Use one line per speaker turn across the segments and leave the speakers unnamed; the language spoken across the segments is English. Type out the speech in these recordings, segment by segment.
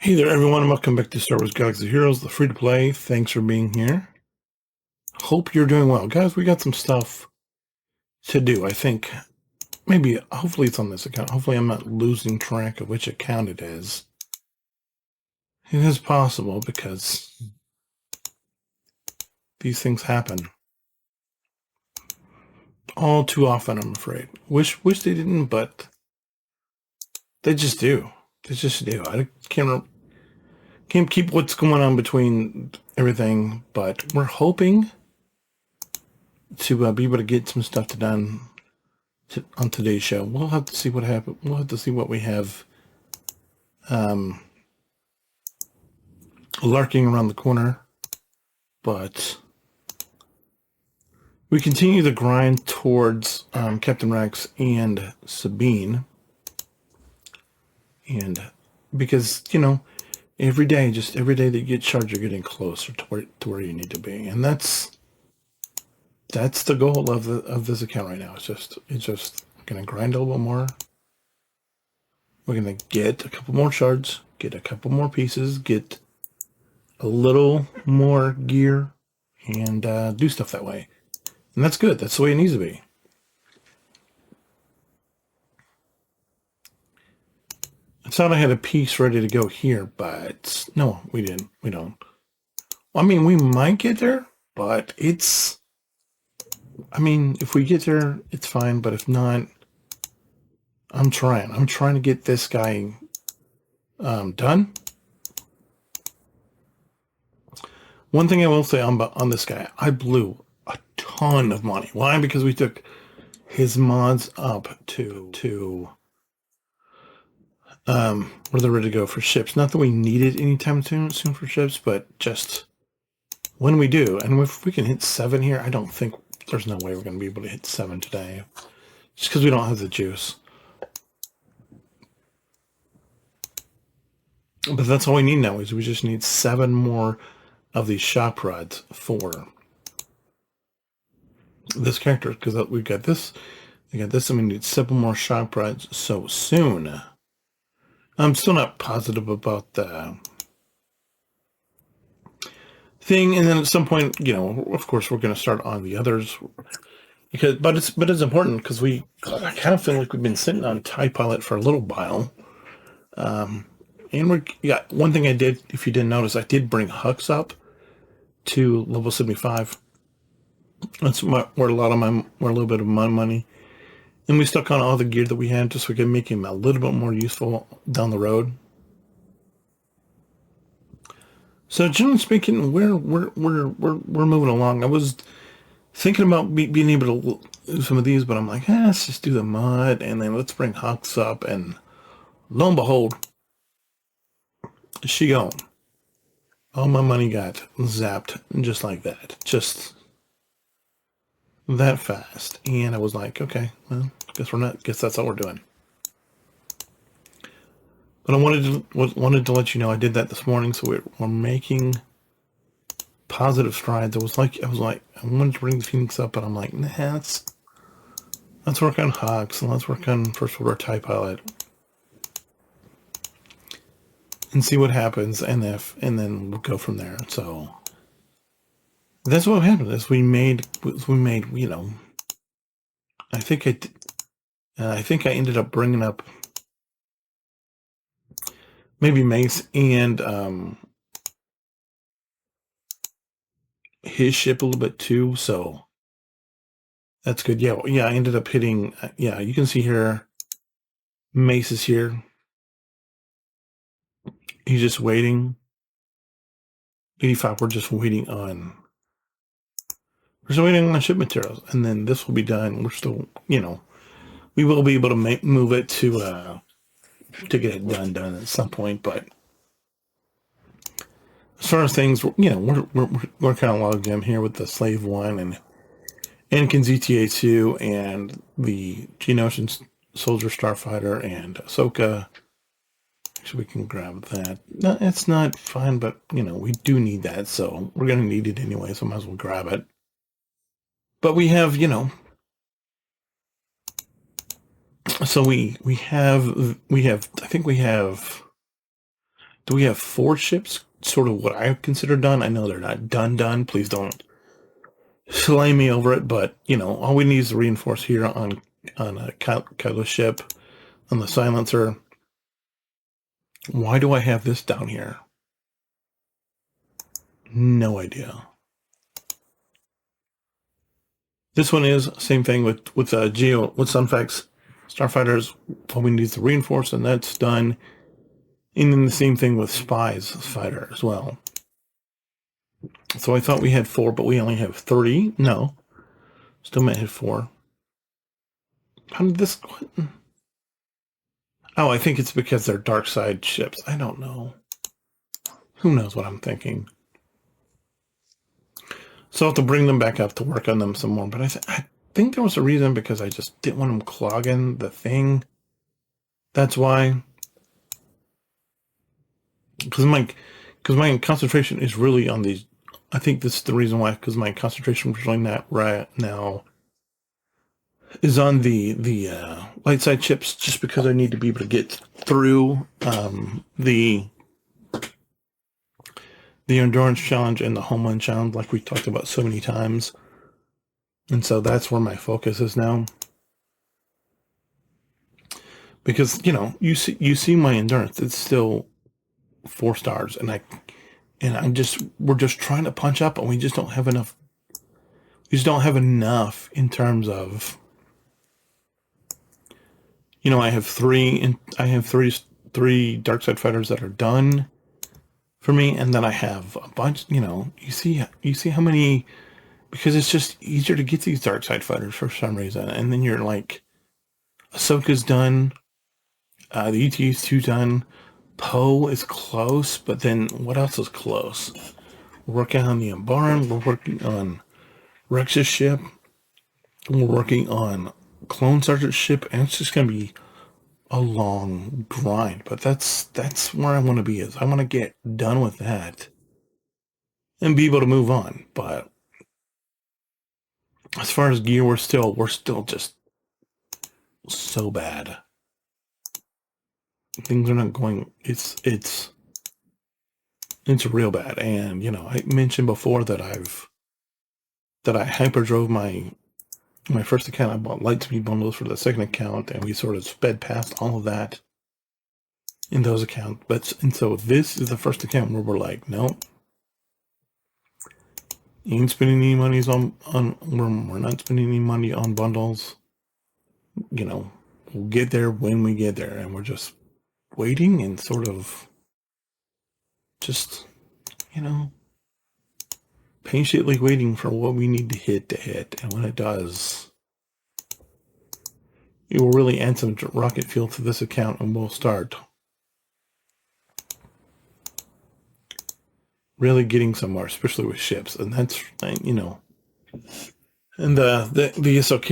Hey there, everyone, and welcome back to Star Wars Galaxy of Heroes, the free-to-play. Thanks for being here. Hope you're doing well. Guys, we got some stuff to do, I think. Hopefully it's on this account. Hopefully I'm not losing track of which account it is. It is possible, because these things happen. All too often, I'm afraid. Wish they didn't, but they just do. They just do. I can't keep what's going on between everything, but we're hoping to be able to get some stuff done on today's show. We'll have to see what happens. We'll have to see what we have lurking around the corner. But we continue the grind towards Captain Rex and Sabine. And because, every day that you get charged, you're getting closer to where you need to be. And that's the goal of this account right now. It's just gonna grind a little bit more. We're gonna get a couple more shards, get a couple more pieces, get a little more gear, and do stuff that way. And that's good. That's the way it needs to be. I thought I had a piece ready to go here, but no, we didn't. We don't. I mean, we might get there, but if we get there, it's fine. But if not, I'm trying. I'm trying to get this guy done. One thing I will say on this guy, I blew a ton of money. Why? Because we took his mods up to where they're ready to go for ships. Not that we need it anytime soon for ships, but just when we do, and if we can hit 7 here, I don't think there's no way we're going to be able to hit 7 today, just because we don't have the juice. But that's all we need now, is we just need 7 more of these shock rods for this character, because we got this, and we need 7 more shock rods so soon. I'm still not positive about the thing, and then at some point, of course, we're going to start on the others, but it's important, because I kind of feel like we've been sitting on TIE Pilot for a little while. And one thing I did, if you didn't notice, I did bring Hux up to level 75. That's where a little bit of my money. And we stuck on all the gear that we had, just so we could make him a little bit more useful down the road. So generally speaking, we're moving along. I was thinking about being able to do some of these, but I'm like, let's just do the mud, and then let's bring Hux up, and lo and behold, she gone. All my money got zapped just like that. Just that fast. And I was like, okay, well, guess that's all we're doing. But I wanted to let you know I did that this morning, so we're making positive strides. I was like, I wanted to bring the Phoenix up, but I'm like, nah, let's work on Hux, and let's work on First Order TIE Pilot, and see what happens, and then we'll go from there. So that's what happened. Is we made, I think I ended up bringing up maybe Mace and his ship a little bit too, so that's good. Yeah, I ended up hitting. You can see here, Mace is here. He's just waiting. 85. We're just waiting on ship materials, and then this will be done. We're still, we will be able to move it to get it done at some point. But as far as things, we're kind of logged in here with the Slave 1 and Anakin's ETA-2 and the Geonosian Soldier Starfighter and Ahsoka. Actually, we can grab that. No, it's not fine, but we do need that, so we're gonna need it anyway, so might as well grab it. But we have, so we have I think we have Do we have 4 ships? Sort of what I consider done. I know they're not done. Please don't slay me over it. But, all we need is to reinforce here on a Kylo ship, on the silencer. Why do I have this down here? No idea. This one is same thing with Geo, with Sunfax Starfighters. All we need is to reinforce, and that's done. And then the same thing with Spies Fighter as well. So I thought we had 4, but we only have 3. No. Still might have 4. How did this... Oh, I think it's because they're dark side ships. I don't know. Who knows what I'm thinking. So I'll have to bring them back up to work on them some more. But I think there was a reason, because I just didn't want them clogging the thing. That's why. Because my concentration is really on these. I think this is the reason why, because my concentration is really not right now is on the light side ships, just because I need to be able to get through the endurance challenge and the homeland challenge, like we talked about so many times. And so that's where my focus is now. Because, you see my endurance, it's still 4 stars, and we're just trying to punch up, and we just don't have enough. We just don't have enough in terms of, I have 3 dark side fighters that are done for me, and then I have a bunch. You see how many, because it's just easier to get these dark side fighters for some reason. And then you're like, Ahsoka's done, the ET is 2 done, Poe is close, but then what else is close? We're working on the Embarn, we're working on Rex's ship, we're working on Clone Sergeant's ship, and it's just gonna be a long grind. But that's where I want to be. Is I want to get done with that and be able to move on. But as far as gear, we're still just so bad. Things are not going. It's real bad. And I mentioned before that I hyperdrove my first account. I bought Lightspeed bundles for the second account, and we sort of sped past all of that in those accounts. And so this is the first account where we're like, no, ain't spending any money we're not spending any money on bundles. We'll get there when we get there, and we're just waiting and sort of just, patiently waiting for what we need to hit. And when it does, it will really add some rocket fuel to this account, and we'll start really getting somewhere, especially with ships. And that's, and the SOK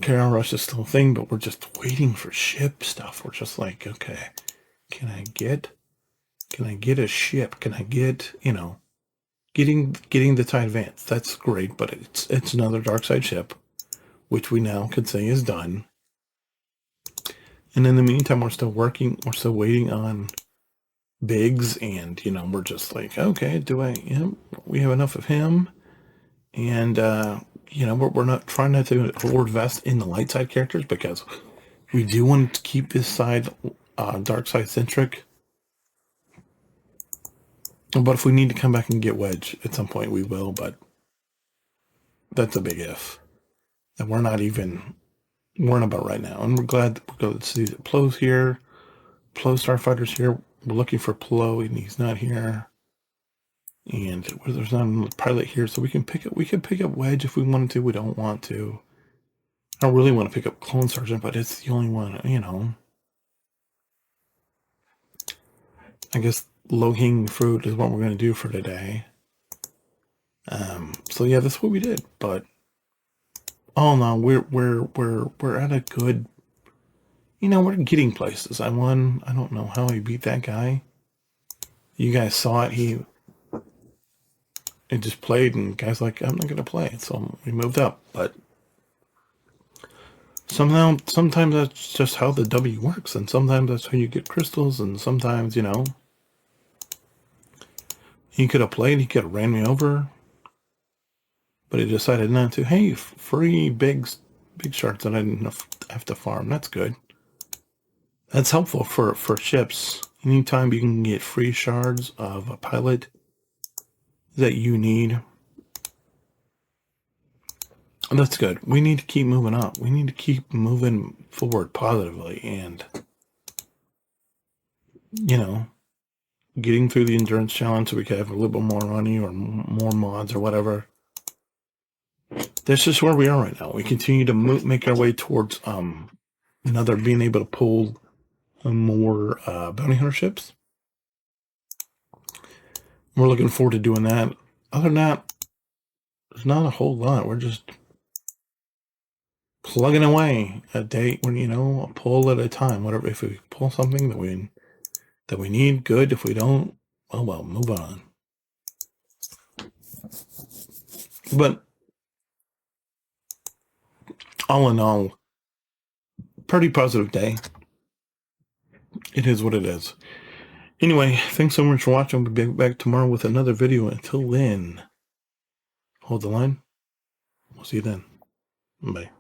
rush is still a thing, but we're just waiting for ship stuff. We're just like, okay, can I get a ship? Can I get, getting the TIE Advance? That's great, but it's another dark side ship, which we now could say is done. And in the meantime, we're still waiting on Biggs, and we're just like, okay, we have enough of him, and we're not trying not to invest in the light side characters, because we do want to keep this side dark side centric. But if we need to come back and get Wedge at some point, we will. But that's a big if that we're not about right now. And we're glad that we're going to see that Plo's here. Plo Starfighter's here. We're looking for Plo, and he's not here. And there's not a pilot here, so we can pick up Wedge if we wanted to. We don't want to. I don't really want to pick up Clone Sergeant, but it's the only one, I guess low-hanging fruit is what we're going to do for today. So yeah, that's what we did. But all in all, we're at a good. We're getting places. I won. I don't know how I beat that guy. You guys saw it. It just played, and guys like, I'm not going to play. So we moved up. But sometimes that's just how the W works, and sometimes that's how you get crystals, and sometimes, He could have played. He could have ran me over. But he decided not to. Hey, free big shards that I didn't have to farm. That's good. That's helpful for ships. Anytime you can get free shards of a pilot that you need, that's good. We need to keep moving up. We need to keep moving forward positively and, you know, getting through the endurance challenge so we can have a little bit more money or more mods or whatever. That's just where we are right now. We continue to make our way towards another being able to pull more bounty hunter ships. We're looking forward to doing that. Other than that, there's not a whole lot. We're just plugging away a day when, a pull at a time. Whatever. If we pull something that we need, good. If we don't, oh well, move on. But all in all, pretty positive day. It is what it is. Anyway, thanks so much for watching. We'll be back tomorrow with another video. Until then, hold the line. We'll see you then. Bye.